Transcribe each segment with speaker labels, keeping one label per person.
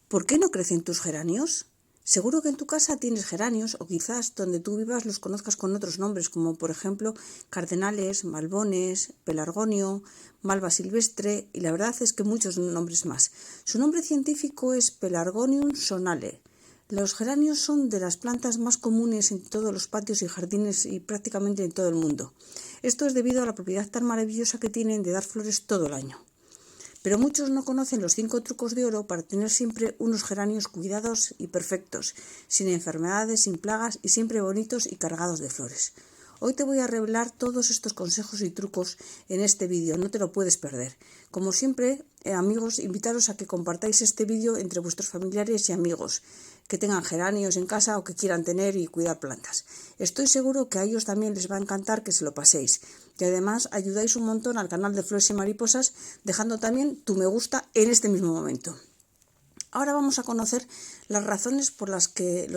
Speaker 1: ¿Por qué no crecen tus geranios? Seguro que en tu casa tienes geranios o quizás donde tú vivas los conozcas con otros nombres como por ejemplo cardenales, malbones, pelargonio, malva silvestre y la verdad es que muchos nombres más. Su nombre científico es Pelargonium sonale. Los geranios son de las plantas más comunes en todos los patios y jardines y prácticamente en todo el mundo. Esto es debido a la propiedad tan maravillosa que tienen de dar flores todo el año. Pero muchos no conocen los 5 trucos de oro para tener siempre unos geranios cuidados y perfectos, sin enfermedades, sin plagas y siempre bonitos y cargados de flores. Hoy te voy a revelar todos estos consejos y trucos en este vídeo, no te lo puedes perder. Como siempre, amigos, invitaros a que compartáis este vídeo entre vuestros familiares y amigos que tengan geranios en casa o que quieran tener y cuidar plantas. Estoy seguro que a ellos también les va a encantar que se lo paséis. Y además ayudáis un montón al canal de Flores y Mariposas dejando también tu me gusta en este mismo momento. Ahora vamos a conocer las razones por las que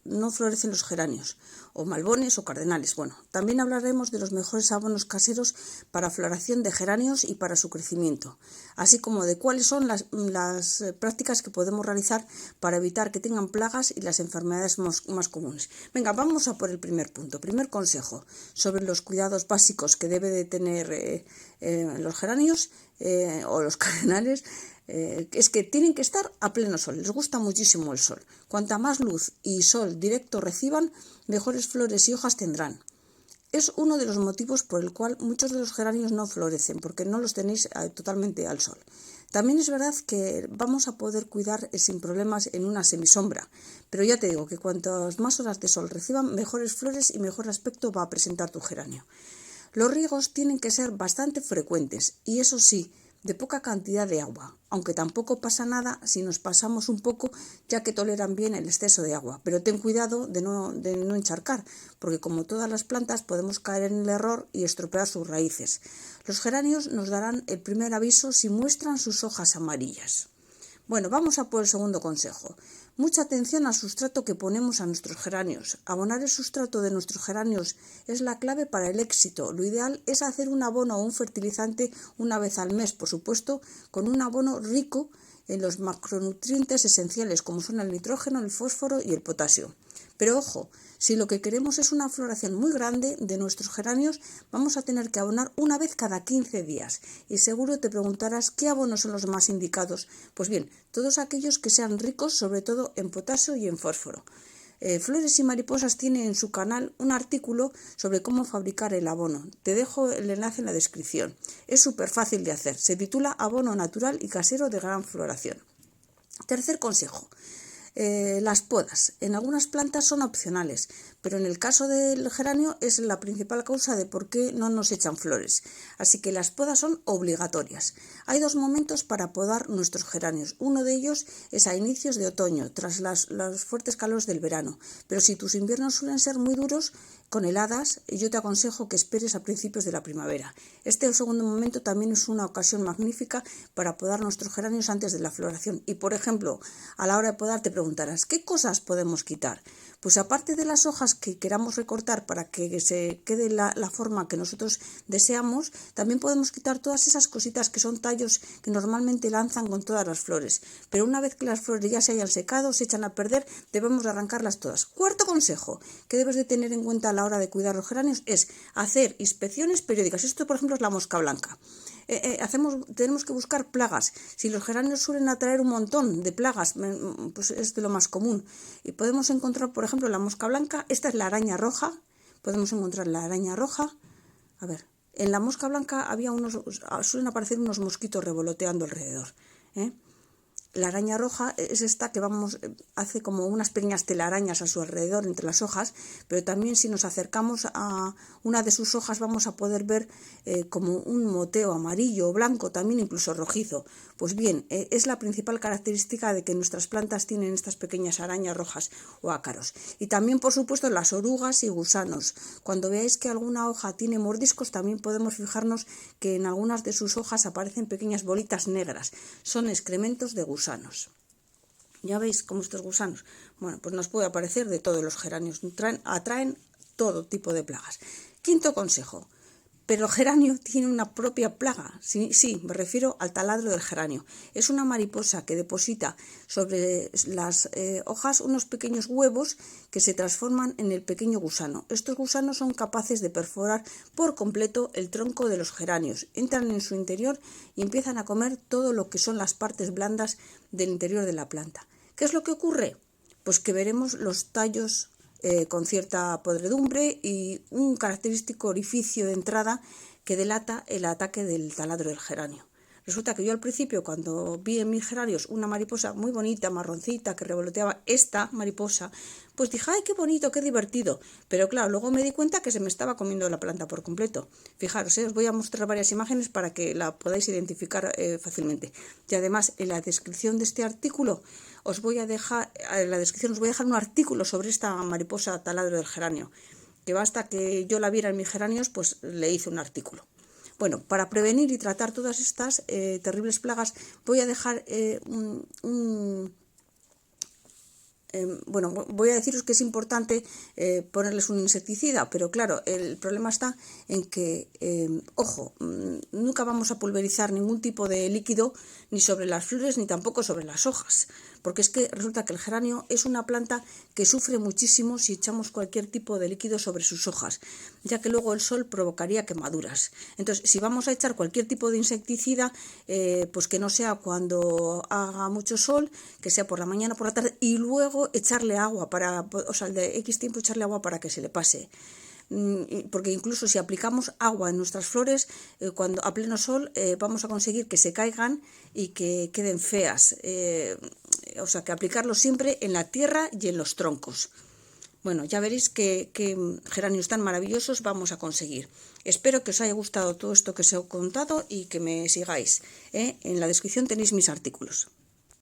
Speaker 1: no florecen los geranios, o malbones o cardenales. Bueno, también hablaremos de los mejores abonos caseros para floración de geranios y para su crecimiento, así como de cuáles son las prácticas que podemos realizar para evitar que tengan plagas y las enfermedades más comunes. Venga, vamos a por el primer punto. Primer consejo sobre los cuidados básicos que debe de tener los geranios o los cardenales. Es que tienen que estar a pleno sol, les gusta muchísimo el sol. Cuanta más luz y sol directo reciban, mejores flores y hojas tendrán. Es uno de los motivos por el cual muchos de los geranios no florecen, porque no los tenéis totalmente al sol. También es verdad que vamos a poder cuidar sin problemas en una semisombra, pero ya te digo que cuantas más horas de sol reciban, mejores flores y mejor aspecto va a presentar tu geranio. Los riegos tienen que ser bastante frecuentes y eso sí, de poca cantidad de agua, aunque tampoco pasa nada si nos pasamos un poco, ya que toleran bien el exceso de agua, pero ten cuidado de no encharcar, porque como todas las plantas podemos caer en el error y estropear sus raíces. Los geranios nos darán el primer aviso si muestran sus hojas amarillas. Bueno, vamos a por el segundo consejo. Mucha atención al sustrato que ponemos a nuestros geranios. Abonar el sustrato de nuestros geranios es la clave para el éxito. Lo ideal es hacer un abono o un fertilizante una vez al mes, por supuesto, con un abono rico en los macronutrientes esenciales como son el nitrógeno, el fósforo y el potasio. Pero ojo, si lo que queremos es una floración muy grande de nuestros geranios, vamos a tener que abonar una vez cada 15 días. Y seguro te preguntarás qué abonos son los más indicados. Pues bien, todos aquellos que sean ricos sobre todo en potasio y en fósforo. Flores y Mariposas tiene en su canal un artículo sobre cómo fabricar el abono. Te dejo el enlace en la descripción. Es súper fácil de hacer. Se titula Abono natural y casero de gran floración. Tercer consejo. Las podas. En algunas plantas son opcionales, pero en el caso del geranio es la principal causa de por qué no nos echan flores. Así que las podas son obligatorias. Hay 2 momentos para podar nuestros geranios. Uno de ellos es a inicios de otoño, tras los fuertes calores del verano. Pero si tus inviernos suelen ser muy duros, con heladas, yo te aconsejo que esperes a principios de la primavera. Este segundo momento también es una ocasión magnífica para podar nuestros geranios antes de la floración. Y, por ejemplo, a la hora de podar te preguntarás, ¿qué cosas podemos quitar? Pues aparte de las hojas que queramos recortar para que se quede la forma que nosotros deseamos, también podemos quitar todas esas cositas que son tallos que normalmente lanzan con todas las flores. Pero una vez que las flores ya se hayan secado, se echan a perder, debemos de arrancarlas todas. Cuarto consejo que debes de tener en cuenta a la hora de cuidar los geranios es hacer inspecciones periódicas. Esto, por ejemplo, es la mosca blanca. Tenemos que buscar plagas. Si los geranios suelen atraer un montón de plagas, pues es de lo más común. Y podemos encontrar, por ejemplo, la mosca blanca. Esta es la araña roja. Podemos encontrar la araña roja. A ver, en la mosca blanca suelen aparecer unos mosquitos revoloteando alrededor. La araña roja es esta que hace como unas pequeñas telarañas a su alrededor entre las hojas, pero también si nos acercamos a una de sus hojas vamos a poder ver como un moteo amarillo o blanco, también incluso rojizo. Pues bien, es la principal característica de que nuestras plantas tienen estas pequeñas arañas rojas o ácaros. Y también, por supuesto, las orugas y gusanos. Cuando veáis que alguna hoja tiene mordiscos, también podemos fijarnos que en algunas de sus hojas aparecen pequeñas bolitas negras. Son excrementos de gusanos. Ya veis cómo estos gusanos, bueno, pues nos puede aparecer de todos los geranios, atraen todo tipo de plagas. Quinto consejo, Pero el geranio tiene una propia plaga, sí, me refiero al taladro del geranio. Es una mariposa que deposita sobre las hojas unos pequeños huevos que se transforman en el pequeño gusano. Estos gusanos son capaces de perforar por completo el tronco de los geranios, entran en su interior y empiezan a comer todo lo que son las partes blandas del interior de la planta. ¿Qué es lo que ocurre? Pues que veremos los tallos con cierta podredumbre y un característico orificio de entrada que delata el ataque del taladro del geranio. Resulta que yo al principio, cuando vi en mis geranios una mariposa muy bonita, marroncita, que revoloteaba esta mariposa, pues dije, ¡ay, qué bonito, qué divertido! Pero claro, luego me di cuenta que se me estaba comiendo la planta por completo. Fijaros, os voy a mostrar varias imágenes para que la podáis identificar fácilmente. Y además, en la descripción de este artículo, os voy a dejar un artículo sobre esta mariposa taladro del geranio, que basta que yo la viera en mis geranios, pues le hice un artículo. Bueno, para prevenir y tratar todas estas terribles plagas, voy a dejar voy a deciros que es importante ponerles un insecticida, pero claro, el problema está en que, nunca vamos a pulverizar ningún tipo de líquido ni sobre las flores ni tampoco sobre las hojas, porque es que resulta que el geranio es una planta que sufre muchísimo si echamos cualquier tipo de líquido sobre sus hojas, ya que luego el sol provocaría quemaduras. Entonces, si vamos a echar cualquier tipo de insecticida, pues que no sea cuando haga mucho sol, que sea por la mañana, por la tarde, y luego echarle agua de X tiempo echarle agua para que se le pase. Porque incluso si aplicamos agua en nuestras flores, cuando a pleno sol vamos a conseguir que se caigan y que queden feas. Que aplicarlo siempre en la tierra y en los troncos. Bueno, ya veréis qué geranios tan maravillosos vamos a conseguir. Espero que os haya gustado todo esto que os he contado y que me sigáis. En la descripción tenéis mis artículos.